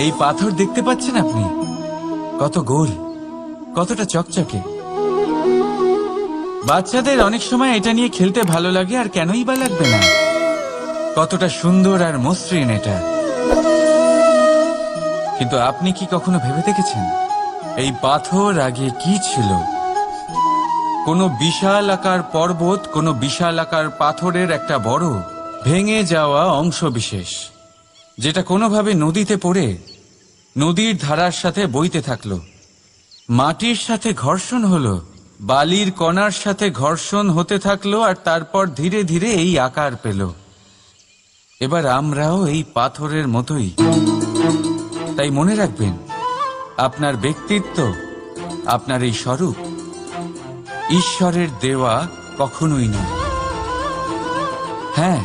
এই পাথর দেখতে পাচ্ছেন আপনি? কত গোল, কতটা চকচকে। বাচ্চাদের অনেক সময় এটা নিয়ে খেলতে ভালো লাগে, আর কেনই বা লাগবে না। কতটা সুন্দর আর মসৃণ এটা। কিন্তু আপনি কি কখনো ভেবে দেখেছেন এই পাথর আগে কি ছিল? কোনো বিশাল আকার পর্বত, কোনো বিশাল আকার পাথরের একটা বড় ভেঙে যাওয়া অংশ বিশেষ, যেটা কোনোভাবে নদীতে পড়ে নদীর ধারার সাথে বইতে থাকলো। মাটির সাথে ঘর্ষণ হলো, বালির কণার সাথে ঘর্ষণ হতে থাকলো, আর তারপর ধীরে ধীরে এই আকার পেল। এবার আমরাও এই পাথরের মতোই। তাই মনে রাখবেন, আপনার ব্যক্তিত্ব, আপনার এই স্বরূপ ঈশ্বরের দেওয়া কখনোই নয়। হ্যাঁ,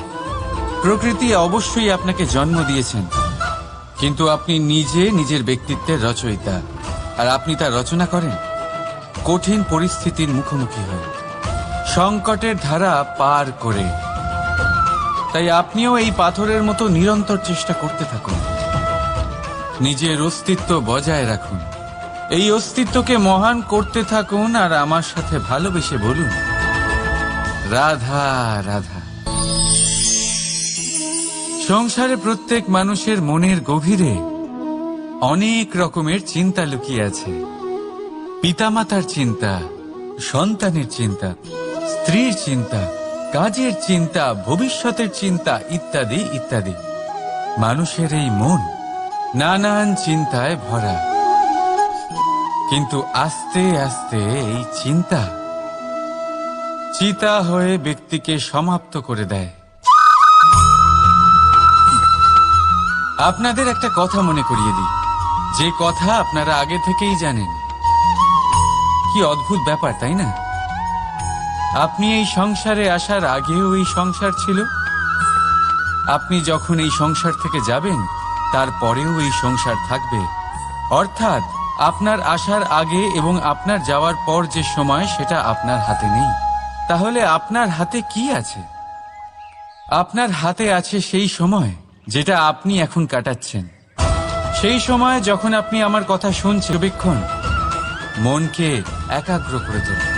প্রকৃতি অবশ্যই আপনাকে জন্ম দিয়েছেন, কিন্তু আপনি নিজে নিজের ব্যক্তিত্বের রচয়িতা। আর আপনি তা রচনা করেন কঠিন পরিস্থিতির মুখোমুখি হয়ে, সংকটের ধারা পার করে। তাই আপনিও এই পাথরের মতো নিরন্তর চেষ্টা করতে থাকুন। নিজের অস্তিত্ব বজায় রাখুন, এই অস্তিত্বকে মহান করতে থাকুন, আর আমার সাথে ভালোবেসে বলুন, রাধা রাধা। সংসারে প্রত্যেক মানুষের মনের গভীরে অনেক রকমের চিন্তা লুকিয়ে আছে। পিতামাতার চিন্তা, সন্তানের চিন্তা, স্ত্রীর চিন্তা, কাজের চিন্তা, ভবিষ্যতের চিন্তা, ইত্যাদি ইত্যাদি। মানুষের এই মন নানান চিন্তায় ভরা। কিন্তু আস্তে আস্তে এই চিন্তা চিতা হয়ে ব্যক্তিকে সমাপ্ত করে দেয়। আপনাদের একটা কথা মনে করিয়ে দিই, যে কথা আপনারা আগে থেকেই জানেন। কি অদ্ভুত ব্যাপার, তাই না? আপনি এই সংসারে আসার আগেও এই সংসার ছিল, আপনি যখন এই সংসার থেকে যাবেন তারপরেও এই সংসার থাকবে। অর্থাৎ আপনার আসার আগে এবং আপনার যাওয়ার পর যে সময়, সেটা আপনার হাতে নেই। তাহলে আপনার হাতে কি আছে? আপনার হাতে আছে সেই সময় যেটা আপনি এখন কাটাচ্ছেন। সেই সময় যখন আপনি আমার কথা শুনছেন, বেক্ষণ মনকে একাগ্র করে তোলেন।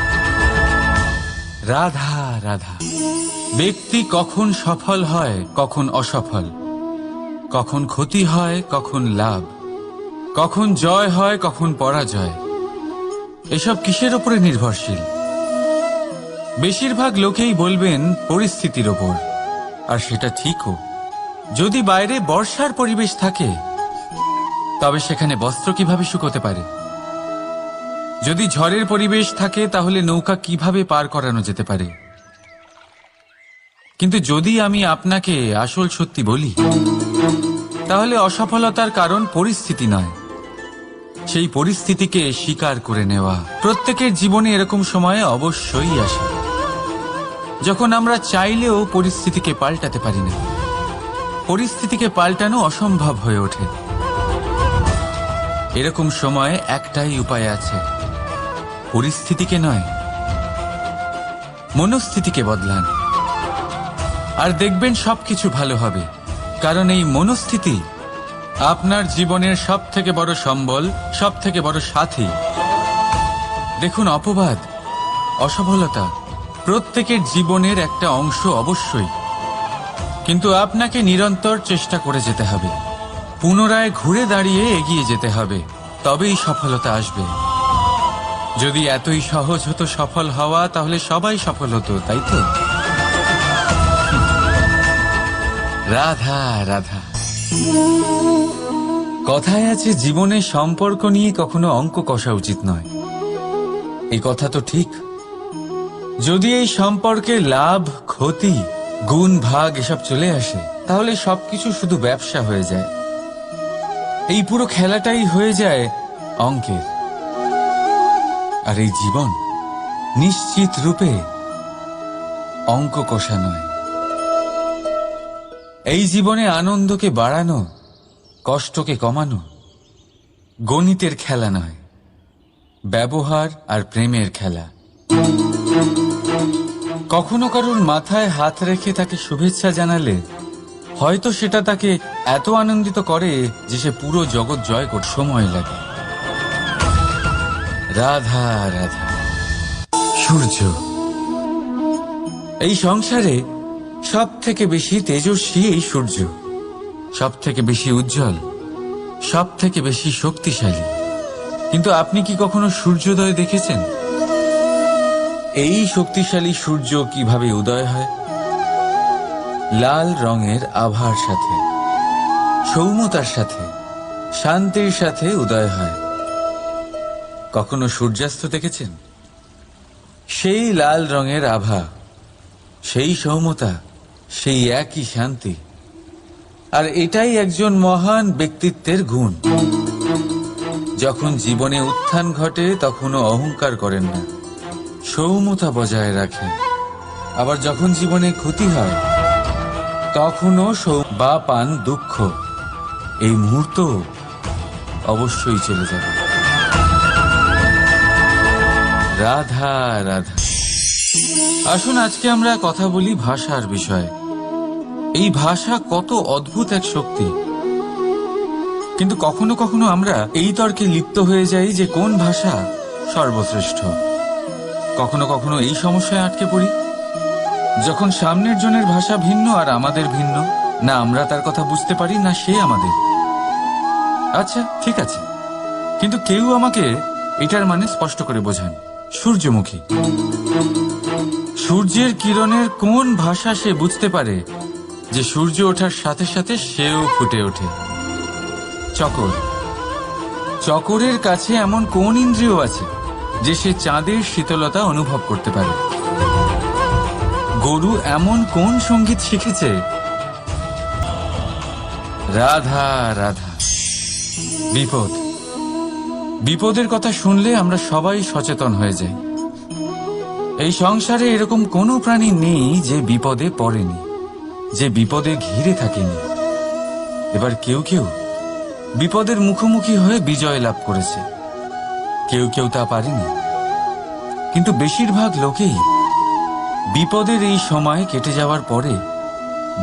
রাধা রাধা। ব্যক্তি কখন সফল হয়, কখন অসফল, কখন ক্ষতি হয়, কখন লাভ, কখন জয় হয়, কখন পরাজয়, এসব কিসের ওপরে নির্ভরশীল? বেশিরভাগ লোকেই বলবেন পরিস্থিতির ওপর। আর সেটা ঠিকও। যদি বাইরে বর্ষার পরিবেশ থাকে, তবে সেখানে বস্ত্র কিভাবে শুকোতে পারে? যদি ঝড়ের পরিবেশ থাকে, তাহলে নৌকা কিভাবে পার করানো যেতে পারে? কিন্তু যদি আমি আপনাকে আসল সত্যি বলি, তাহলে অসফলতার কারণ পরিস্থিতি নয়, সেই পরিস্থিতিকে স্বীকার করে নেওয়া। প্রত্যেকের জীবনে এরকম সময় অবশ্যই আসে যখন আমরা চাইলেও পরিস্থিতিকে পাল্টাতে পারি না। পরিস্থিতিকে পাল্টানো অসম্ভব হয়ে ওঠে। এরকম সময় একটাই উপায় আছে, পরিস্থিতিকে নয়, মনস্থিতিকে বদলান, আর দেখবেন সবকিছু ভালো হবে। কারণ এই মনস্থিতি আপনার জীবনের সব থেকে বড় সম্বল, সব থেকে বড় সাথী। দেখুন, অপবাদ, অসফলতা প্রত্যেকের জীবনের একটা অংশ অবশ্যই, কিন্তু আপনাকে নিরন্তর চেষ্টা করে যেতে হবে, পুনরায় ঘুরে দাঁড়িয়ে এগিয়ে যেতে হবে, তবেই সফলতা আসবে। যদি এতই সহজ হতো সফল হওয়া, তাহলে সবাই সফল হতো, তাই তো? রাধা রাধা। কথায় আছে, জীবনে সম্পর্ক নিয়ে কখনো অঙ্ক কষা উচিত নয়। এই কথা তো ঠিক। যদি এই সম্পর্কে লাভ, ক্ষতি, গুণ, ভাগ এসব চলে আসে, তাহলে সবকিছু শুধু ব্যবসা হয়ে যায়। এই পুরো খেলাটাই হয়ে যায় অঙ্কের। আর এই জীবন নিশ্চিত রূপে অঙ্ক কষা নয়। এই জীবনে আনন্দকে বাড়ানো, কষ্টকে কমানো গণিতের খেলা নয়, ব্যবহার আর প্রেমের খেলা। কখনো কারুর মাথায় হাত রেখে তাকে শুভেচ্ছা জানালে হয়তো সেটা তাকে এত আনন্দিত করে যে সে পুরো জগৎ জয় করতে সময় লাগে। রাধা রাধা। সূর্য এই সংসারে সব থেকে বেশি তেজস্বী এই সূর্য, সব থেকে বেশি উজ্জ্বল, সব থেকে বেশি শক্তিশালী। কিন্তু আপনি কি কখনো সূর্যোদয় দেখেছেন? এই শক্তিশালী সূর্য কিভাবে উদয় হয়? লাল রঙের আভার সাথে, সৌম্যতার সাথে, শান্তির সাথে উদয় হয়। কখনো সূর্যাস্ত দেখেছেন? সেই লাল রঙের আভা, সেই সৌম্যতা, সেই একই শান্তি। আর এটাই একজন মহান ব্যক্তিত্বের গুণ। যখন জীবনে উত্থান ঘটে তখনও অহংকার করেন না, সৌম্যতা বজায় রাখেন। আবার যখন জীবনে ক্ষতি হয় তখনও বা পান দুঃখ, এই মুহূর্ত অবশ্যই চলে যাবে। রাধা রাধা। আসুন আজকে আমরা কথা বলি ভাষার বিষয়ে। এই ভাষা কত অদ্ভুত এক শক্তি। কিন্তু কখনো কখনো আমরা এই তর্কে লিপ্ত হয়ে যাই যে কোন ভাষা সর্বশ্রেষ্ঠ। কখনো কখনো এই সমস্যায় আটকে পড়ি, যখন সামনের জনের ভাষা ভিন্ন আর আমাদের ভিন্ন, না আমরা তার কথা বুঝতে পারি না সে আমাদের। আচ্ছা ঠিক আছে, কিন্তু কেউ আমাকে এটার মানে স্পষ্ট করে বোঝান। সূর্যমুখী, সূর্যের কিরণের কোন ভাষা সে বুঝতে পারে যে সূর্য ওঠার সাথে সাথে সেও ফুটে ওঠে? চকর, চকরের কাছে এমন কোন ইন্দ্রিয় আছে যে সে চাঁদের শীতলতা অনুভব করতে পারে? গরু এমন কোন সঙ্গীত শিখেছে? রাধা রাধা। বিপদ, বিপদের কথা শুনলে আমরা সবাই সচেতন হয়ে যাই। এই সংসারে এরকম কোনো প্রাণী নেই যে বিপদে পড়েনি, যে বিপদে ঘিরে থাকেনি। এবার কেউ কেউ বিপদের মুখোমুখি হয়ে বিজয় লাভ করেছে, কেউ কেউ তা পারেনি। কিন্তু বেশিরভাগ লোকেই বিপদের এই সময় কেটে যাওয়ার পরে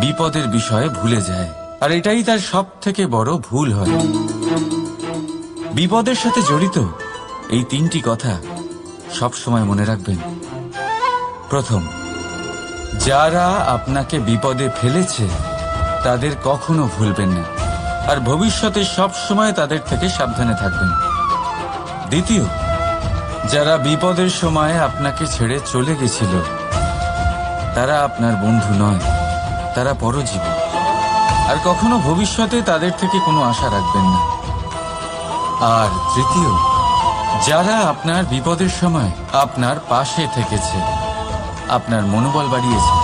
বিপদের বিষয়ে ভুলে যায়, আর এটাই তার সব থেকে বড় ভুল হয়। বিপদের সাথে জড়িত এই তিনটি কথা সব সময় মনে রাখবেন। প্রথম, যারা আপনাকে বিপদে ফেলেছে তাদের কখনো ভুলবেন না, আর ভবিষ্যতে সব সময় তাদের থেকে সাবধানে থাকবেন। দ্বিতীয়, যারা বিপদের সময় আপনাকে ছেড়ে চলে গেছিল তারা আপনার বন্ধু নয়, তারা পরজীবী, আর কখনো ভবিষ্যতে তাদের থেকে কোনো আশা রাখবেন না। আর তৃতীয়, যারা আপনার বিপদের সময় আপনার পাশে থেকেছে, আপনার মনোবল বাড়িয়েছে,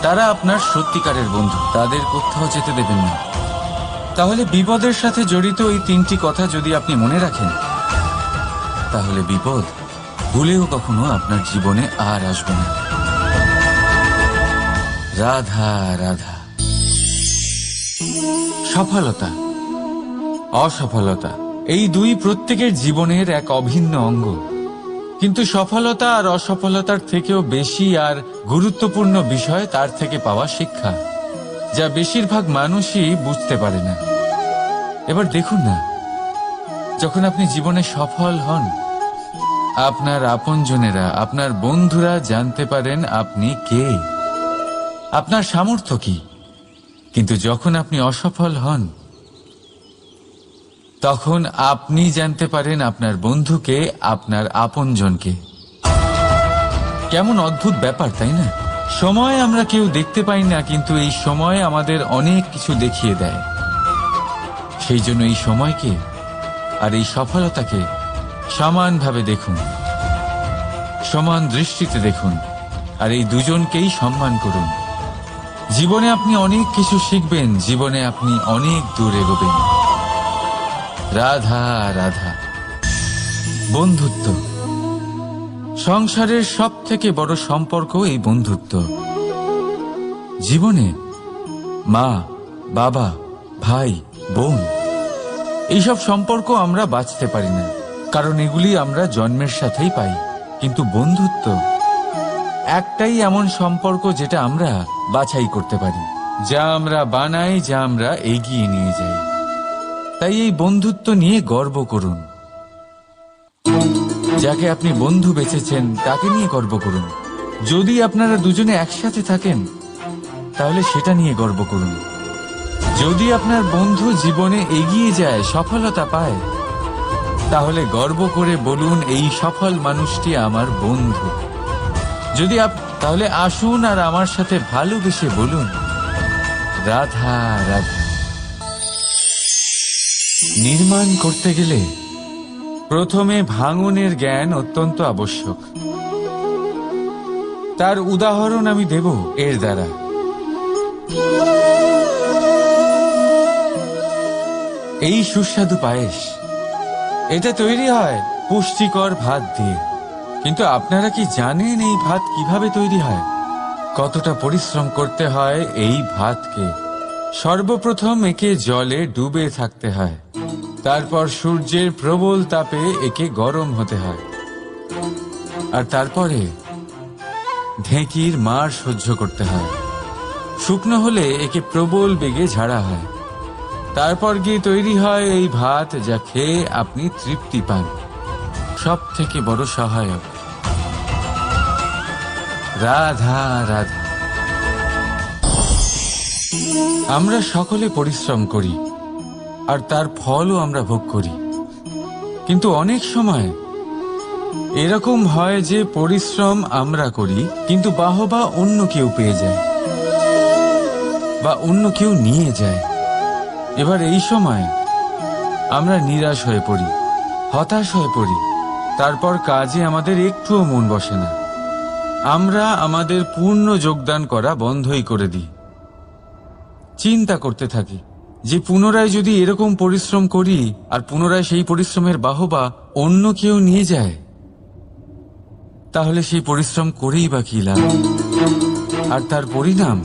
তারা আপনার সত্যিকারের বন্ধু, তাদের কোথাও যেতে দেবেন না। তাহলে বিপদের সাথে জড়িত এই তিনটি কথা যদি আপনি মনে রাখেন, তাহলে বিপদ ভুলেও কখনো আপনার জীবনে আর আসবে না। রাধা রাধা। সফলতা, অসফলতা, এই দুই প্রত্যেকের জীবনের এক অভিন্ন অঙ্গ। কিন্তু সফলতা আর অসফলতার থেকেও বেশি আর গুরুত্বপূর্ণ বিষয় তার থেকে পাওয়া শিক্ষা, যা বেশিরভাগ মানুষই বুঝতে পারে না। এবার দেখুন না, যখন আপনি জীবনে সফল হন, আপনার আপনজনেরা, আপনার বন্ধুরা জানতে পারেন আপনি কে, আপনার সামর্থ্য কি। কিন্তু যখন আপনি অসফল হন, তখন আপনি জানতে পারেন আপনার বন্ধুকে, আপনার আপনজনকে। কেমন অদ্ভুত ব্যাপার, তাই না? সময় আমরা কেউ দেখতে পাই না, কিন্তু এই সময় আমাদের অনেক কিছু দেখিয়ে দেয়। সেই জন্য এই সময়কে আর এই সফলতাকে সমানভাবে দেখুন, সমান দৃষ্টিতে দেখুন, আর এই দুজনকেই সম্মান করুন। জীবনে আপনি অনেক কিছু শিখবেন, জীবনে আপনি অনেক দূর এগোবেন। রাধা রাধা। বন্ধুত্ব, সংসারের সব থেকে বড় সম্পর্ক এই বন্ধুত্ব। জীবনে মা, বাবা, ভাই, বোন, এইসব সম্পর্ক আমরা বাঁচতে পারি না, কারণ এগুলি আমরা জন্মের সাথেই পাই। কিন্তু বন্ধুত্ব একটাই এমন সম্পর্ক যেটা আমরা বাছাই করতে পারি। যা আমরা বানাই, যা আমরা এগিয়ে নিয়ে যাই। তাই এই বন্ধুত্ব নিয়ে গর্ব করুন। যাকে আপনি বন্ধু বেছেছেন তাকে নিয়ে গর্ব করুন। যদি আপনারা দুজনে একসাথে থাকেন তাহলে সেটা নিয়ে গর্ব করুন। যদি আপনার বন্ধু জীবনে এগিয়ে যায়, সফলতা পায়, তাহলে গর্ব করে বলুন এই সফল মানুষটি আমার বন্ধু। যদি তাহলে আসুন আর আমার সাথে ভালোবেসে বলুন রাধা রাধা। নির্মাণ করতে গেলে প্রথমে ভাঙনের জ্ঞান অত্যন্ত আবশ্যক। তার উদাহরণ আমি দেব এর দ্বারা। এই সুস্বাদু পায়েস, এটা তৈরি হয় পুষ্টিকর ভাত দিয়ে। কিন্তু আপনারা কি জানেন এই ভাত কিভাবে তৈরি হয়? কতটা পরিশ্রম করতে হয় এই ভাতকে? সর্বপ্রথম একে জলে ডুবে থাকতে হয়, তারপর সূর্যের প্রবল তাপে একে গরম হতে হয়, আর তারপরে ঢেঁকির মার সহ্য করতে হয়। শুকনো হলে একে প্রবল বেগে ঝাড়া হয়, তারপর গিয়ে তৈরি হয় এই ভাত, যা খেয়ে আপনি তৃপ্তি পান। সব থেকে বড় সহায়ক রাধা রাধা। আমরা সকলে পরিশ্রম করি আর তার ফলও আমরা ভোগ করি। কিন্তু অনেক সময় এরকম হয় যে পরিশ্রম আমরা করি কিন্তু বাহবা অন্য কেউ পেয়ে যায় বা অন্য কেউ নিয়ে যায়। এবার এই সময় আমরা নিরাশ হয়ে পড়ি, হতাশ হয়ে পড়ি, তারপর কাজে আমাদের একটুও মন বসে না। আমরা আমাদের পূর্ণ যোগদান করা বন্ধই করে দিই। চিন্তা করতে থাকি যে পুনরায় যদি এরকম পরিশ্রম করি আর পুনরায় সেই পরিশ্রমের বাহবা অন্য কেউ নিয়ে যায়, তাহলে সেই পরিশ্রম করেই বা কি লাভ? আর তার পরিণাম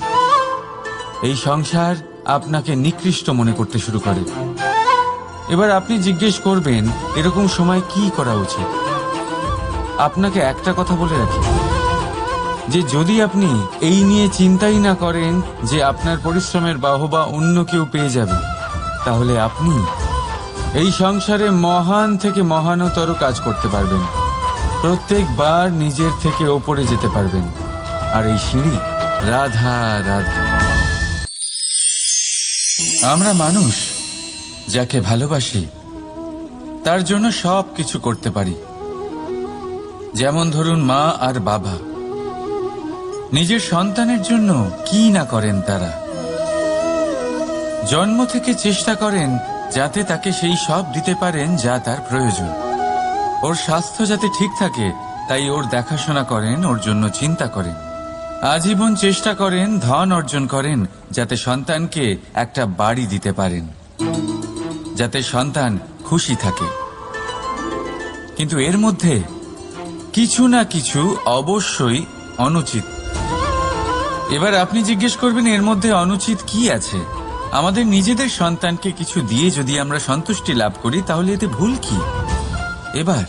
এই সংসার আপনাকে নিকৃষ্ট মনে করতে শুরু করে। এবার আপনি জিজ্ঞেস করবেন এরকম সময় কি করা উচিত? আপনাকে একটা কথা বলে রাখি যে যদি আপনি এই নিয়ে চিন্তাই না করেন যে আপনার পরিশ্রমের বাহবা অন্য কেউ পেয়ে যাবে, তাহলে আপনি এই সংসারে মহান থেকে মহানতর কাজ করতে পারবেন। প্রত্যেকবার নিজের থেকে ওপরে যেতে পারবেন। আর এই সিঁড়ি রাধা রাধা। আমরা মানুষ যাকে ভালোবাসি তার জন্য সব কিছু করতে পারি। যেমন ধরুন মা আর বাবা নিজের সন্তানের জন্য কি না করেন। তারা জন্ম থেকে চেষ্টা করেন যাতে তাকে সেই সব দিতে পারেন যা তার প্রয়োজন। ওর স্বাস্থ্য যাতে ঠিক থাকে তাই ওর দেখাশোনা করেন, ওর জন্য চিন্তা করেন। আজীবন চেষ্টা করেন, ধন অর্জন করেন যাতে সন্তানকে একটা বাড়ি দিতে পারেন, যাতে সন্তান খুশি থাকে। কিন্তু এর মধ্যে কিছু না কিছু অবশ্যই অনুচিত। এবার আপনি জিজ্ঞেস করবেন এর মধ্যে অনুচিত কি আছে? আমাদের নিজেদের সন্তানকে কিছু দিয়ে যদি আমরা সন্তুষ্টি লাভ করি তাহলে এতে ভুল কি? এবার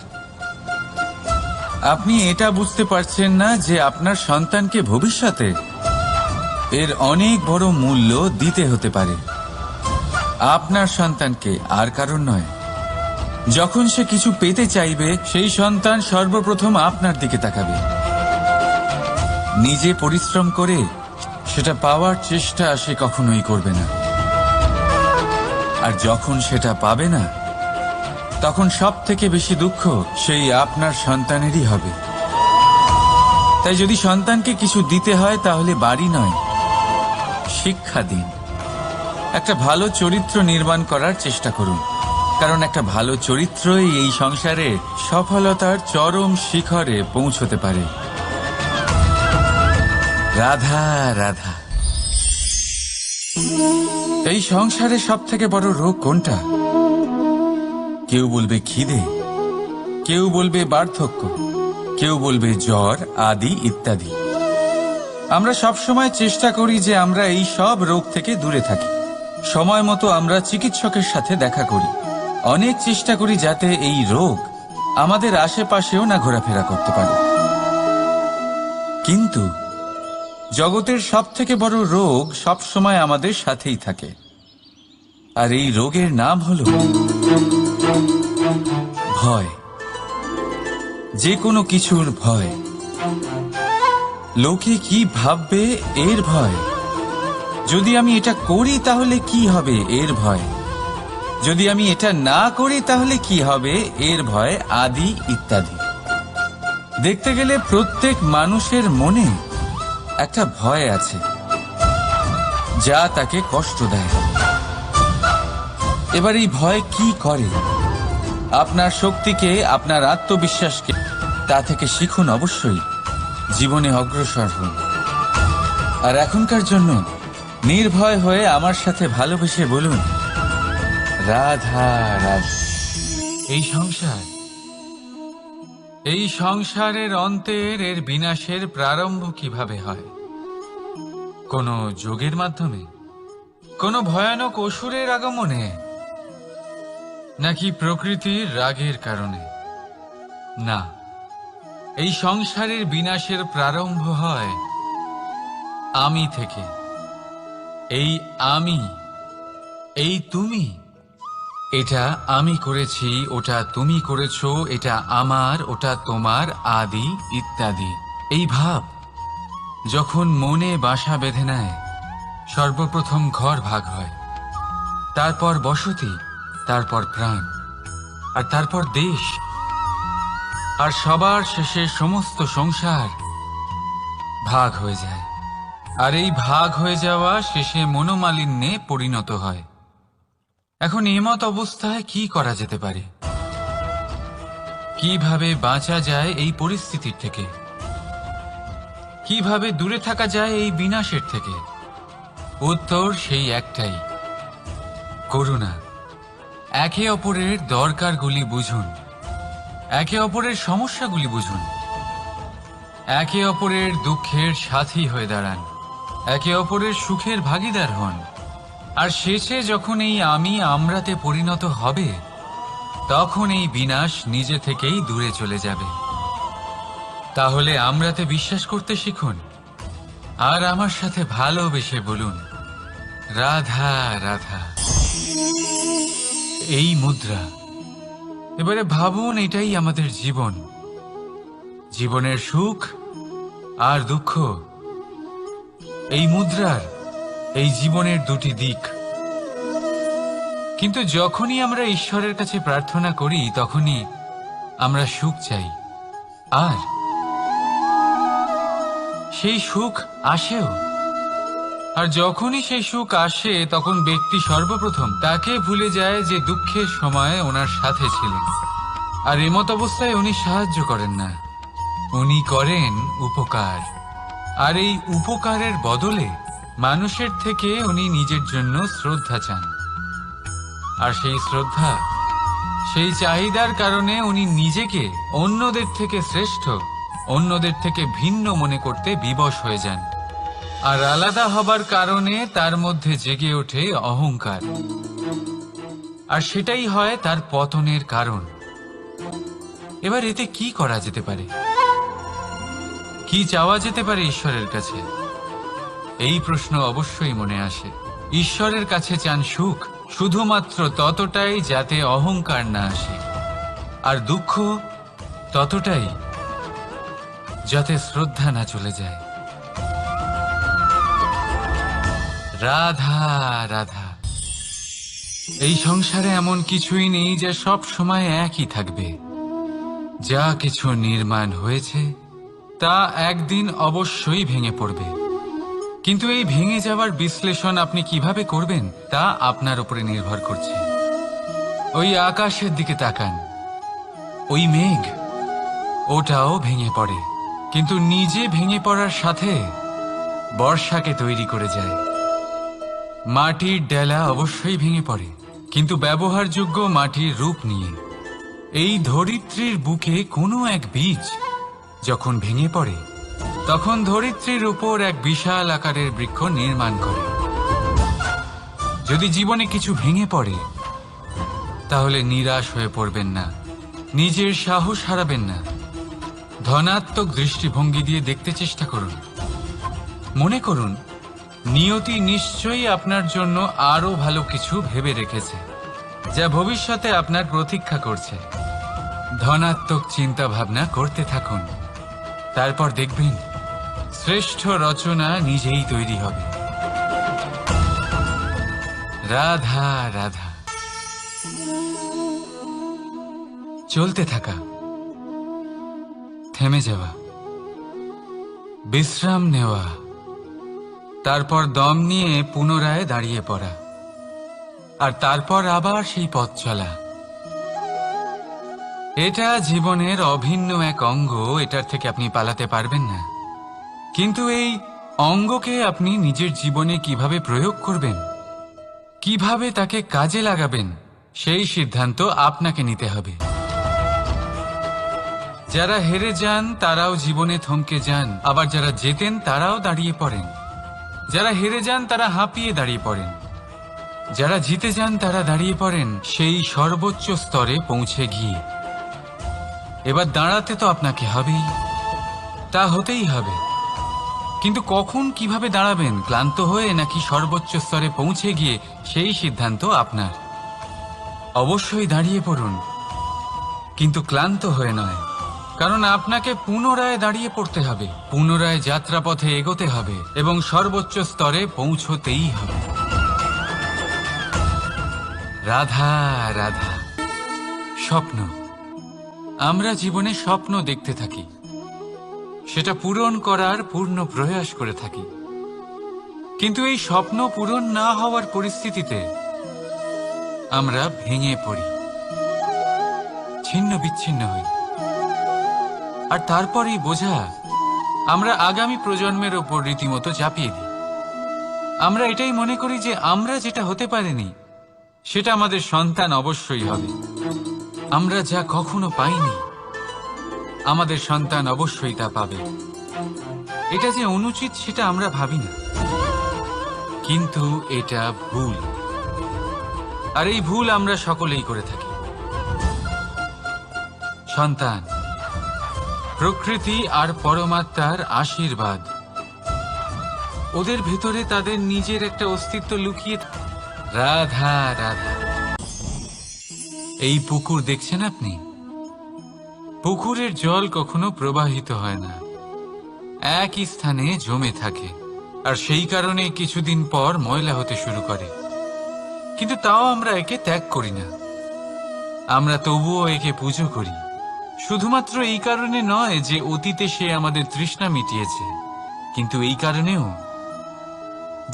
আপনি এটা বুঝতে পারছেন না যে আপনার সন্তানকে ভবিষ্যতে এর অনেক বড় মূল্য দিতে হতে পারে। আপনার সন্তানকে, আর কারণ নয়। যখন সে কিছু পেতে চাইবে সেই সন্তান সর্বপ্রথম আপনার দিকে তাকাবে। নিজে পরিশ্রম করে সেটা পাওয়ার চেষ্টা সে কখনোই করবে না। আর যখন সেটা পাবে না তখন সব থেকে বেশি দুঃখ সেই আপনার সন্তানেরই হবে। তাই যদি সন্তানকে কিছু দিতে হয় তাহলে বাড়ি নয়, শিক্ষা দিন। একটা ভালো চরিত্র নির্মাণ করার চেষ্টা করুন, কারণ একটা ভালো চরিত্রই এই সংসারে সফলতার চরম শিখরে পৌঁছতে পারে। রাধা রাধা। এই সংসারে সব থেকে বড় রোগ কোনটা? কেউ বলবে খিদে, কেউ বলবে বার্ধক্য, কেউ বলবে জ্বর আদি ইত্যাদি। আমরা সব সময় চেষ্টা করি যে আমরা এই সব রোগ থেকে দূরে থাকি। সময় মতো আমরা চিকিৎসকের সাথে দেখা করি। অনেক চেষ্টা করি যাতে এই রোগ আমাদের আশেপাশেও না ঘোরাফেরা করতে পারে। কিন্তু জগতের সব থেকে বড় রোগ সব সময় আমাদের সাথেই থাকে, আর এই রোগের নাম হলো ভয়। যে কোনো কিছুর ভয়। লোকে কি ভাববে এর ভয়। যদি আমি এটা করি তাহলে কি হবে এর ভয়। যদি আমি এটা না করি তাহলে কি হবে এর ভয়, আদি ইত্যাদি। দেখতে গেলে প্রত্যেক মানুষের মনে একটা ভয় আছে, যা তাকে কষ্ট দেয়। এবার এই ভয় কি করে? আপনার শক্তিকে, আপনার আত্মবিশ্বাসকে তা থেকে শিখুন। অবশ্যই জীবনে অগ্রসর হন। আর এখনকার জন্য নির্ভয় হয়ে আমার সাথে ভালোবেসে বলুন, রাধা রাধা। এই সংসারের অন্তের, এর বিনাশের প্রারম্ভ কিভাবে হয়? কোন যোগের মাধ্যমে? কোন ভয়ানক অসুরের আগমনে? নাকি প্রকৃতির রাগের কারণে? না, এই সংসারের বিনাশের প্রারম্ভ হয় আমি থেকে। এই আমি, এই তুমি, এটা আমি করেছি, ওটা তুমি করেছো, এটা আমার, ওটা তোমার, আদি ইত্যাদি। এই ভাব যখন মনে বাসা বেঁধে নেয়, সর্বপ্রথম ঘর ভাগ হয়, তারপর বসতি, তারপর প্রাণ, আর তারপর দেশ, আর সবার শেষে সমস্ত সংসার ভাগ হয়ে যায়। আর এই ভাগ হয়ে যাওয়া শেষে মনোমালিন্যে পরিণত হয়। এখন এমত অবস্থায় কি করা যেতে পারে? কিভাবে বাঁচা যায় এই পরিস্থিতির থেকে? কিভাবে দূরে থাকা যায় এই বিনাশের থেকে? উত্তর সেই একটাই, করুণা। একে অপরের দরকারগুলি বুঝুন, একে অপরের সমস্যাগুলি বুঝুন, একে অপরের দুঃখের সাথী হয়ে দাঁড়ান, একে অপরের সুখের ভাগীদার হন। আর শেষে যখন এই আমি আমরাতে পরিণত হবে, তখন এই বিনাশ নিজে থেকেই দূরে চলে যাবে। তাহলে আমরাতে বিশ্বাস করতে শিখুন, আর আমার সাথে ভালোবেসে বলুন, রাধা রাধা। এই মুদ্রা। এবারে ভাবুন, এটাই আমাদের জীবন, জীবনের সুখ আর দুঃখ। এই মুদ্রার, এই জীবনের দুটি দিক। কিন্তু যখনই আমরা ঈশ্বরের কাছে প্রার্থনা করি, তখনই আমরা সুখ চাই, আর সেই সুখ আসেও। আর যখনই সেই সুখ আসে, তখন ব্যক্তি সর্বপ্রথম তাকে ভুলে যায় যে দুঃখের সময় ওনার সাথে ছিলেন। আর এমত অবস্থায় উনি সাহায্য করেন না, উনি করেন উপকার। আর এই উপকারের বদলে মানুষের থেকে উনি নিজের জন্য শ্রদ্ধা চান। আর সেই শ্রদ্ধা, সেই চাহিদার কারণে উনি নিজেকে অন্যদের থেকে শ্রেষ্ঠ, অন্যদের থেকে ভিন্ন মনে করতে বিবশ হয়ে যান। আর আলাদা হবার কারণে তার মধ্যে জেগে ওঠে অহংকার। আর সেটাই হয় তার পতনের কারণ। এবার এতে কি করা যেতে পারে? কি চাওয়া যেতে পারে ঈশ্বরের কাছে? এই প্রশ্ন অবশ্যই মনে আসে। ঈশ্বরের কাছে চান সুখ, শুধুমাত্র ততটাই যাতে অহংকার না আসে, আর দুঃখ ততটাই যাতে শ্রদ্ধা না চলে যায়। রাধা রাধা। এই সংসারে এমন কিছুই নেই যা সব সময় একই থাকবে। যা কিছু নির্মাণ হয়েছে তা একদিন অবশ্যই ভেঙে পড়বে। কিন্তু এই ভেঙে যাওয়ার বিশ্লেষণ আপনি কিভাবে করবেন তা আপনার উপরে নির্ভর করছে। ওই আকাশের দিকে তাকান, ওই মেঘ, ওটাও ভেঙে পড়ে, কিন্তু নিজে ভেঙে পড়ার সাথে বর্ষাকে তৈরি করে যায়। মাটির ডেলা অবশ্যই ভেঙে পড়ে, কিন্তু ব্যবহারযোগ্য মাটির রূপ নিয়ে। এই ধরিত্রীর বুকে কোনো এক বীজ যখন ভেঙে পড়ে, তখন ধরিত্রীর উপর এক বিশাল আকারের বৃক্ষ নির্মাণ করে। যদি জীবনে কিছু ভেঙে পড়ে, তাহলে নিরাশ হয়ে পড়বেন না, নিজের সাহস হারাবেন না। ধনাত্মক দৃষ্টিভঙ্গি দিয়ে দেখতে চেষ্টা করুন। মনে করুন নিয়তি নিশ্চয়ই আপনার জন্য আরো ভালো কিছু ভেবে রেখেছে, যা ভবিষ্যতে আপনার প্রতীক্ষা করছে। ধনাত্মক চিন্তা ভাবনা করতে থাকুন, তারপর দেখবেন শ্রেষ্ঠ রচনা নিজেই তৈরি হবে। রাধা রাধা। চলতে থাকা, থেমে যাওয়া, বিশ্রাম নেওয়া, তারপর দম নিয়ে পুনরায় দাঁড়িয়ে পড়া, আর তারপর আবার সেই পথ চলা। এটা জীবনের অভিন্ন এক অঙ্গ, এটার থেকে আপনি পালাতে পারবেন না। কিন্তু এই অঙ্গকে আপনি নিজের জীবনে কিভাবে প্রয়োগ করবেন, কিভাবে তাকে কাজে লাগাবেন, সেই সিদ্ধান্ত আপনাকে নিতে হবে। যারা হেরে যান তারাও জীবনে থমকে যান, আবার যারা জেতেন তারাও দাঁড়িয়ে পড়েন। যারা হেরে যান তারা হাঁপিয়ে দাঁড়িয়ে পড়েন, যারা জিতে যান তারা দাঁড়িয়ে পড়েন সেই সর্বোচ্চ স্তরে পৌঁছে গিয়ে। এবার দাঁড়াতে তো আপনাকে হবেই, তা হতেই হবে। কিন্তু কখন, কিভাবে দাঁড়াবেন, ক্লান্ত হয়ে নাকি সর্বোচ্চ স্তরে পৌঁছে গিয়ে, সেই সিদ্ধান্ত আপনার। অবশ্যই দাঁড়িয়ে পড়ুন, কিন্তু ক্লান্ত হয়ে নয়, কারণ আপনাকে পুনরায় দাঁড়িয়ে পড়তে হবে, পুনরায় যাত্রাপথে এগোতে হবে এবং সর্বোচ্চ স্তরে পৌঁছতেই হবে। রাধা রাধা। স্বপ্ন, আমরা জীবনে স্বপ্ন দেখতে থাকি, সেটা পূরণ করার পূর্ণ প্রয়াস করে থাকি। কিন্তু এই স্বপ্ন পূরণ না হওয়ার পরিস্থিতিতে আমরা ভেঙে পড়ি, ছিন্ন বিচ্ছিন্ন হই, আর তারপরেই বোঝা আমরা আগামী প্রজন্মের ওপর রীতিমতো চাপিয়ে দিই। আমরা এটাই মনে করি যে আমরা যেটা হতে পারিনি সেটা আমাদের সন্তান অবশ্যই হবে। আমরা যা কখনো পাইনি আমাদের সন্তান অবশ্যই তা পাবে। এটা যে অনুচিত সেটা আমরা ভাবি না, কিন্তু এটা ভুল, আর এই ভুল আমরা সকলেই করে থাকি। সন্তান প্রকৃতি আর পরমাত্মার আশীর্বাদ, ওদের ভেতরে তাদের নিজের একটা অস্তিত্ব লুকিয়ে। রাধা রাধা। এই পুকুর দেখছেন আপনি, পুকুরের জল কখনো প্রবাহিত হয় না, একই স্থানে জমে থাকে, আর সেই কারণে কিছুদিন পর ময়লা হতে শুরু করে। কিন্তু তাও আমরা একে ত্যাগ করি না, আমরা তবুও একে পুজো করি। শুধুমাত্র এই কারণে নয় যে অতীতে সে আমাদের তৃষ্ণা মিটিয়েছে, কিন্তু এই কারণেও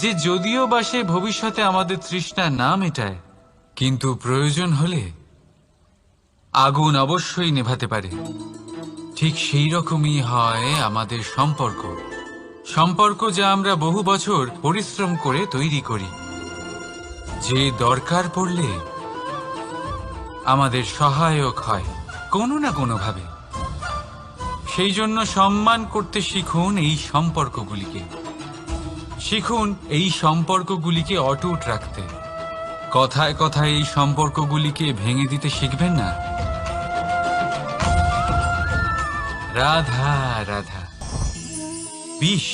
যে যদিও বা সে ভবিষ্যতে আমাদের তৃষ্ণা না মেটায়, কিন্তু প্রয়োজন হলে আগুন অবশ্যই নেভাতে পারে। ঠিক সেই রকমই হয় আমাদের সম্পর্ক, সম্পর্ক যা আমরা বহু বছর পরিশ্রম করে তৈরি করি, যে দরকার পড়লে আমাদের সহায়ক হয় কোনো না কোনোভাবে। সেই জন্য সম্মান করতে শিখুন এই সম্পর্কগুলিকে, শিখুন এই সম্পর্কগুলিকে অটুট রাখতে। কথায় কথায় এই সম্পর্কগুলিকে ভেঙে দিতে শিখবেন না। রাধা রাধা। বিষ,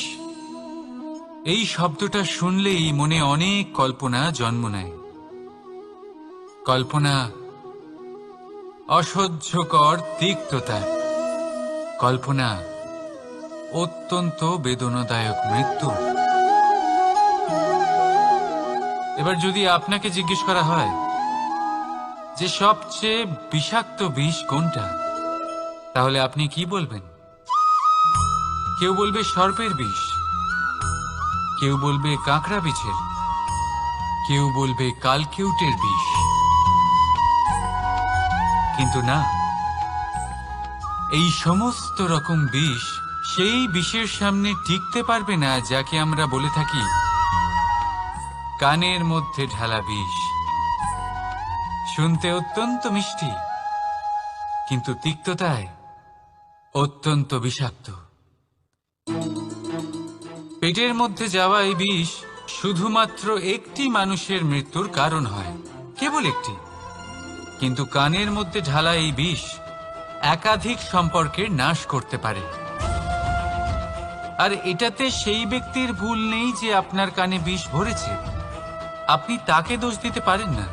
এই শব্দটা শুনলেই মনে অনেক কল্পনা জন্ম নেয়। কল্পনা অসহ্যকর তিক্ততার, কল্পনা অত্যন্ত বেদনাদায়ক মৃত্যু। এবার যদি আপনাকে জিজ্ঞেস করা হয় যে সবচেয়ে বিষাক্ত বিষ কোনটা, তাহলে আপনি কি বলবেন? কেউ বলবে সর্পের বিষ, কেউ বলবে কাঁকড়া বিছের, কেউ বলবে কালকিউটের বিষ। কিন্তু না, এই সমস্ত রকম বিষ সেই বিষের সামনে টিকতে পারবে না যাকে আমরা বলে থাকি কানের মধ্যে ঢালা বিষ। শুনতে অত্যন্ত মিষ্টি, কিন্তু তিক্ততায় অত্যন্ত বিষাক্ত। পেটের মধ্যে যাওয়া এই বিষ শুধুমাত্র একটি মানুষের মৃত্যুর কারণ হয়, কেবল একটি। কিন্তু কানের মধ্যে ঢালা এই বিষ একাধিক সম্পর্কের নাশ করতে পারে। আর এটাতে সেই ব্যক্তির ভুল নেই যে আপনার কানে বিষ ভরেছে। আপনি তাকে দোষ দিতে পারেন না।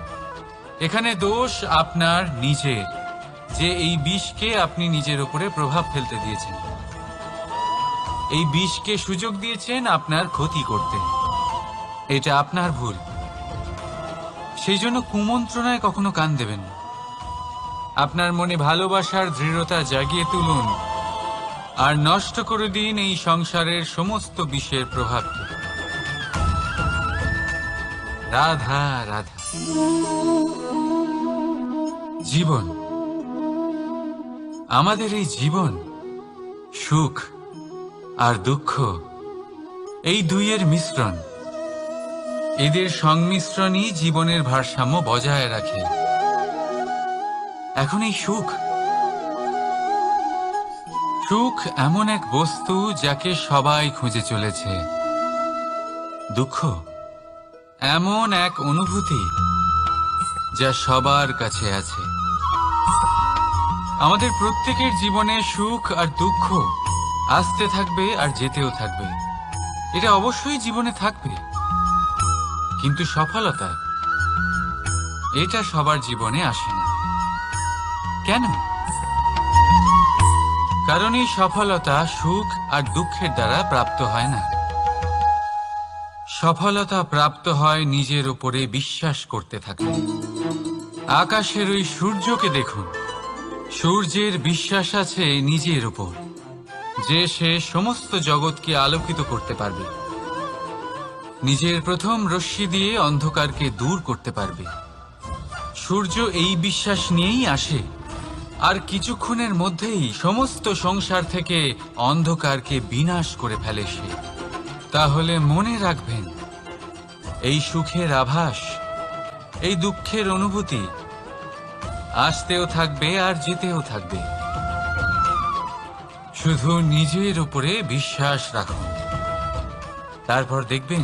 এখানে দোষ আপনার নিজের, যে এই বিষকে আপনি নিজের উপরে প্রভাব ফেলতে দিয়েছেন। এই বিষকে সুযোগ দিয়েছেন আপনার ক্ষতি করতে। এটা আপনার ভুল। সেই জন্য কুমন্ত্রণায় কখনো কান দেবেন না। আপনার মনে ভালোবাসার দৃঢ়তা জাগিয়ে তুলুন আর নষ্ট করে দিন এই সংসারের সমস্ত বিষের প্রভাবকে। রাধা রাধা। জীবন, আমাদের এই জীবন সুখ আর দুঃখ, এই দুইয়ের মিশ্রণ। এদের সংমিশ্রণই জীবনের ভারসাম্য বজায় রাখে। এখন এই সুখ এমন এক বস্তু যাকে সবাই খুঁজে চলেছে। দুঃখ এমন এক অনুভূতি যা সবার কাছে আছে। আমাদের প্রত্যেকের জীবনে সুখ আর দুঃখ আসতে থাকবে আর যেতেও থাকবে। এটা অবশ্যই জীবনে থাকবে। কিন্তু সফলতা, এটা সবার জীবনে আসে না। কেন? কারণ এই সফলতা সুখ আর দুঃখের দ্বারা প্রাপ্ত হয় না। সফলতা প্রাপ্ত হয় নিজের উপরে বিশ্বাস করতে থাকলে। আকাশের ওই সূর্যকে দেখুন। সূর্যের বিশ্বাস আছে নিজের উপর যে সে সমস্ত জগৎকে আলোকিত করতে পারবে। নিজের প্রথম রশ্মি দিয়ে অন্ধকারকে দূর করতে পারবে। সূর্য এই বিশ্বাস নিয়েই আসে, আর কিছুক্ষণের মধ্যেই সমস্ত সংসার থেকে অন্ধকারকে বিনাশ করে ফেলে সে। তাহলে মনে রাখবেন, এই সুখের আভাস, এই দুঃখের অনুভূতি আসতেও থাকবে আর যেতেও থাকবে। শুধু নিজের উপরে বিশ্বাস রাখুন। তারপর দেখবেন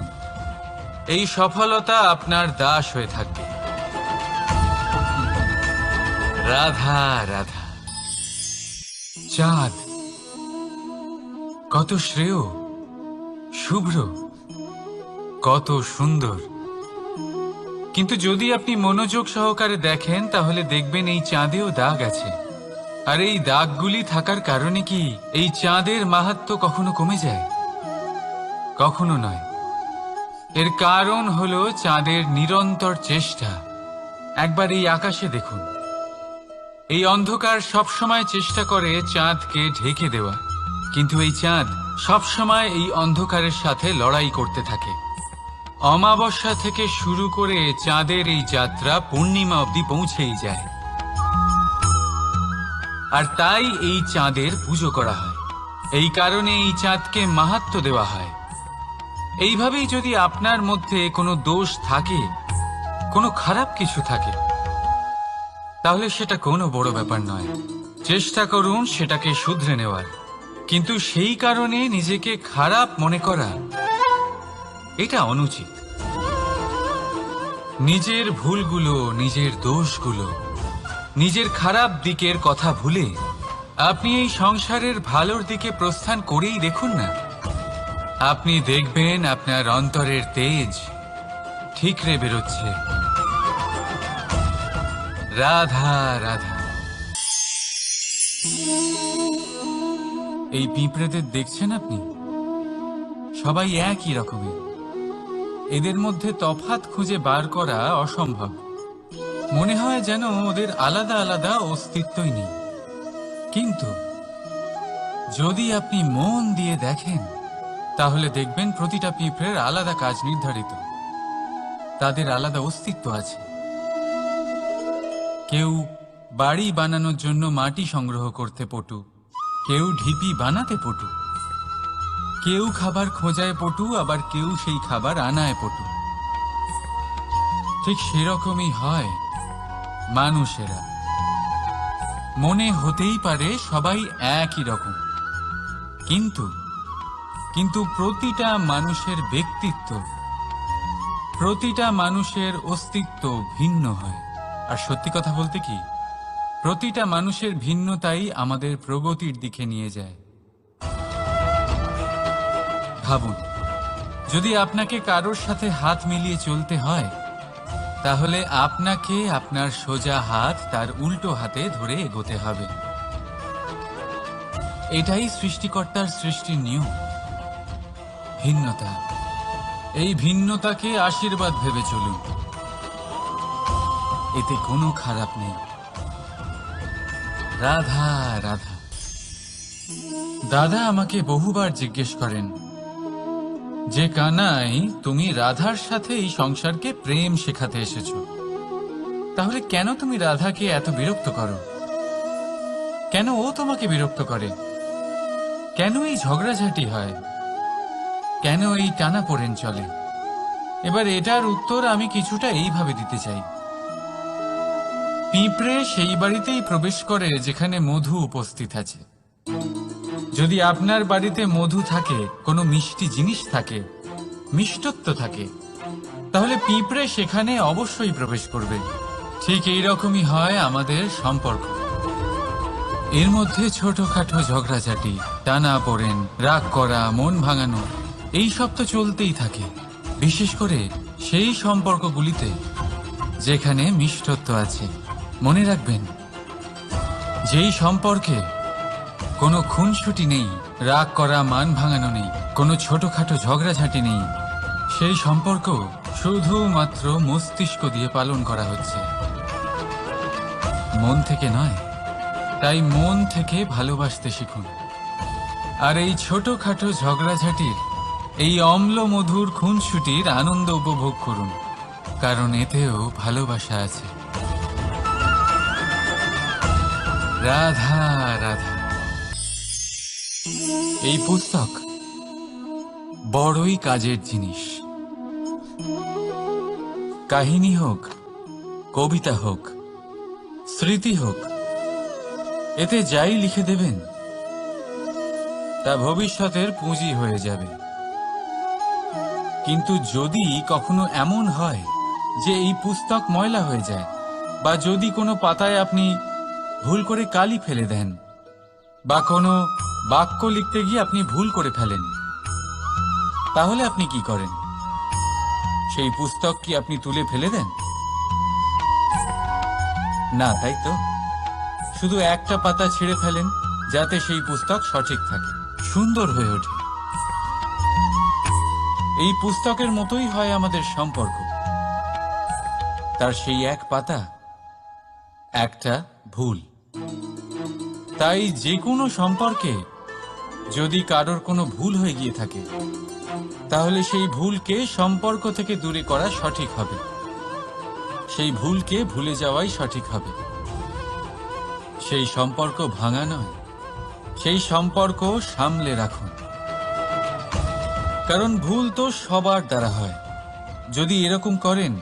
এই সফলতা আপনার দাস হয়ে থাকবে। রাধা রাধা। চাঁদ কত শ্রেয়, শুভ্র, কত সুন্দর। কিন্তু যদি আপনি মনোযোগ সহকারে দেখেন তাহলে দেখবেন এই চাঁদেও দাগ আছে। আর এই দাগগুলি থাকার কারণে কি এই চাঁদের মাহাত্ম্য কখনো কমে যায়? কখনো নয়। এর কারণ হলো চাঁদের নিরন্তর চেষ্টা। একবার এই আকাশে দেখুন। এই অন্ধকার সবসময় চেষ্টা করে চাঁদকে ঢেকে দেওয়া, কিন্তু এই চাঁদ সবসময় এই অন্ধকারের সাথে লড়াই করতে থাকে। অমাবস্যা থেকে শুরু করে চাঁদের এই যাত্রা পূর্ণিমা অবধি পৌঁছেই যায়। আর তাই এই চাঁদের পুজো করা হয়। এই কারণে এই চাঁদকে মাহাত্ম্য দেওয়া হয়। এইভাবেই যদি আপনার মধ্যে কোনো দোষ থাকে, কোনো খারাপ কিছু থাকে, তাহলে সেটা কোনো বড় ব্যাপার নয়। চেষ্টা করুন সেটাকে শুধরে নেওয়ার। কিন্তু সেই কারণে নিজেকে খারাপ মনে করা, এটা অনুচিত। নিজের ভুলগুলো, নিজের দোষগুলো, নিজের খারাপ দিকের কথা ভুলে আপনি এই সংসারের ভালোর দিকে প্রস্থান করেই দেখুন না। আপনি দেখবেন আপনার অন্তরের তেজ ঠিকরে বেরোচ্ছে। রাধা রাধা। এই পিঁপড়েদের দেখছেন আপনি? সবাই একই রকমের। এদের মধ্যে তফাৎ খুঁজে বার করা অসম্ভব। মনে হয় যেন ওদের আলাদা আলাদা অস্তিত্বই নেই। কিন্তু যদি আপনি মন দিয়ে দেখেন তাহলে দেখবেন প্রতিটা পিঁপড়ের আলাদা কাজ নির্ধারিত। তাদের আলাদা অস্তিত্ব আছে। কেউ বাড়ি বানানোর জন্য মাটি সংগ্রহ করতে পটু, কেউ ঢিপি বানাতে পটু, কেউ খাবার খোঁজায় পটু, আবার কেউ সেই খাবার আনায় পটু। ঠিক সেরকমই হয় মানুষেরা। মনে হতেই পারে সবাই একই রকম, কিন্তু প্রতিটা মানুষের ব্যক্তিত্ব, প্রতিটা মানুষের অস্তিত্ব ভিন্ন হয়। আর সত্যি কথা বলতে কি, প্রতিটা মানুষের ভিন্নতাই আমাদের প্রগতির দিকে নিয়ে যায়। ভাবুন, যদি আপনাকে কারোর সাথে হাত মিলিয়ে চলতে হয়, তাহলে আপনাকে আপনার সোজা হাত তার উল্টো হাতে ধরে এগোতে হবে। এটাই সৃষ্টিকর্তার সৃষ্টির নিয়ম। ভিন্নতা, এই ভিন্নতাকে আশীর্বাদ ভেবে চলুন, এতে কোনো খারাপ নেই। রাধা রাধা। দাদা আমাকে বহুবার জিজ্ঞেস করেন যে কানাই, তুমি রাধার সাথে এই সংসারকে প্রেম শেখাতে এসেছো, তাহলে কেন তুমি রাধাকে এত বিরক্ত করো? কেন ও তোমাকে বিরক্ত করে? কেন এই ঝগড়াঝাটি হয়? কেন এই টানাপোড়েন চলে? এবার এটার উত্তর আমি কিছুটা এইভাবে দিতে চাই। পিঁপড়ে সেই বাড়িতেই প্রবেশ করে যেখানে মধু উপস্থিত আছে। যদি আপনার বাড়িতে মধু থাকে, কোনো মিষ্টি জিনিস থাকে, মিষ্টত্ব থাকে, তাহলে পিঁপড়ে সেখানে অবশ্যই প্রবেশ করবে। ঠিক এই রকমই হয় আমাদের সম্পর্ক। এর মধ্যে ছোটখাটো ঝগড়াঝাটি, টানা পড়েন, রাগ করা, মন ভাঙানো, এই সব তো চলতেই থাকে, বিশেষ করে সেই সম্পর্কগুলিতে যেখানে মিষ্টত্ব আছে। মনে রাখবেন, যেই সম্পর্কে কোনো খুনসুটি নেই, রাগ করা, মান ভাঙানো নেই, কোনো ছোটখাটো ঝগড়াঝাটি নেই, সেই সম্পর্ক শুধুমাত্র মস্তিষ্ক দিয়ে পালন করা হচ্ছে, মন থেকে নয়। তাই মন থেকে ভালোবাসতে শিখুন। আর এই ছোটখাটো ঝগড়াঝাটির, এই অম্ল মধুর খুনসুটির আনন্দ উপভোগ করুন, কারণ এতেও ভালোবাসা আছে। রাধা রাধা। এই পুস্তক বড়ই কাজের জিনিস। কাহিনী হোক, কবিতা হোক, স্মৃতি হোক, এতে যাই লিখে দেবেন তা ভবিষ্যতের পুঁজি হয়ে যাবে। কিন্তু যদি কখনো এমন হয় যে এই পুস্তক ময়লা হয়ে যায়, বা যদি কোনো পাতায় আপনি ভুল করে কালি ফেলে দেন, বা কোনো বাক্য লিখতে গিয়ে আপনি ভুল করে ফেলেন, তাহলে আপনি কি করেন? সেই পুস্তক কি আপনি তুলে ফেলে দেন? না, তাই তো? শুধু একটা পাতা ছিঁড়ে ফেলেন, যাতে সেই পুস্তক সঠিক থাকে, সুন্দর হয়ে ওঠে। এই পুস্তকের মতোই হয় আমাদের সম্পর্ক। তার সেই এক পাতা, একটা ভুল। তাই যে কোনো সম্পর্কে যদি কারোর কোনো ভুল হয়ে গিয়ে থাকে, তাহলে সেই ভুলকে সম্পর্ক থেকে দূরে করা সঠিক হবে। সেই ভুলকে ভুলে যাওয়াই সঠিক হবে। সেই সম্পর্ক ভাঙা নয়, সেই সম্পর্ক সামলে রাখুন। কারণ ভুল তো সবার দ্বারা হয়। যদি এরকম করেন,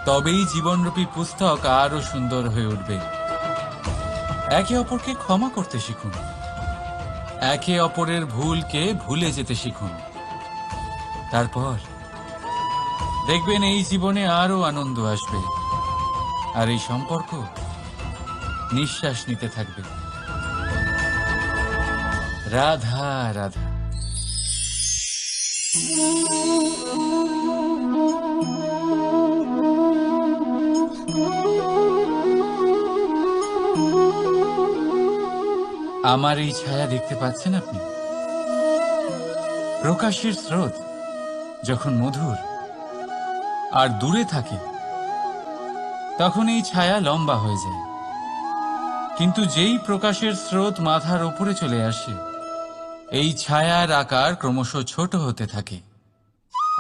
তবেই জীবনরূপী পুস্তক আরো সুন্দর হয়ে উঠবে। একে অপরকে ক্ষমা করতে শিখুন, একে অপরের ভুলকে ভুলে যেতে শিখুন। তারপর দেখবেন এই জীবনে আরো আনন্দ আসবে, আর এই সম্পর্ক নিঃশ্বাস নিতে থাকবে। রাধা রাধা। আমার এই ছায়া দেখতে পাচ্ছেন আপনি? প্রকাশের স্রোত যখন মধুর আর দূরে থাকে, তখন এই ছায়া লম্বা হয়ে যায়। কিন্তু যেই প্রকাশের স্রোত মাথার ওপরে চলে আসে, এই ছায়ার আকার ক্রমশ ছোট হতে থাকে,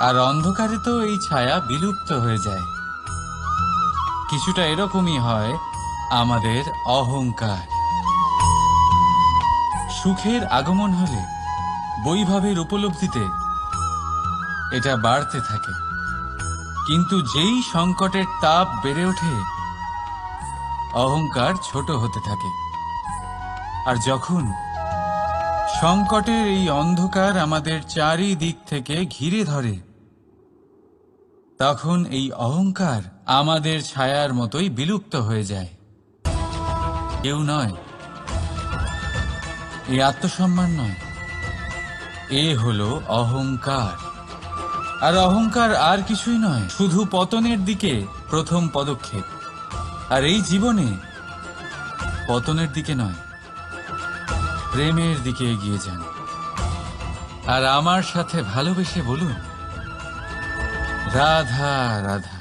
আর অন্ধকারে তো এই ছায়া বিলুপ্ত হয়ে যায়। কিছুটা এরকমই হয় আমাদের অহংকার। সুখের আগমন হলে, বৈভবের উপলব্ধিতে এটা বাড়তে থাকে। কিন্তু যেই সংকটের তাপ বেড়ে ওঠে, অহংকার ছোট হতে থাকে। আর যখন সংকটের এই অন্ধকার আমাদের চারিদিক থেকে ঘিরে ধরে, তখন এই অহংকার আমাদের ছায়ার মতোই বিলুপ্ত হয়ে যায়। কেউ নয়, এই আত্মসম্মান নয়, এ হলো অহংকার। আর অহংকার আর কিছুই নয়, শুধু পতনের দিকে প্রথম পদক্ষেপ। আর এই জীবনে পতনের দিকে নয়, প্রেমের দিকে এগিয়ে যান। আর আমার সাথে ভালোবেসে বলুন, রাধা রাধা।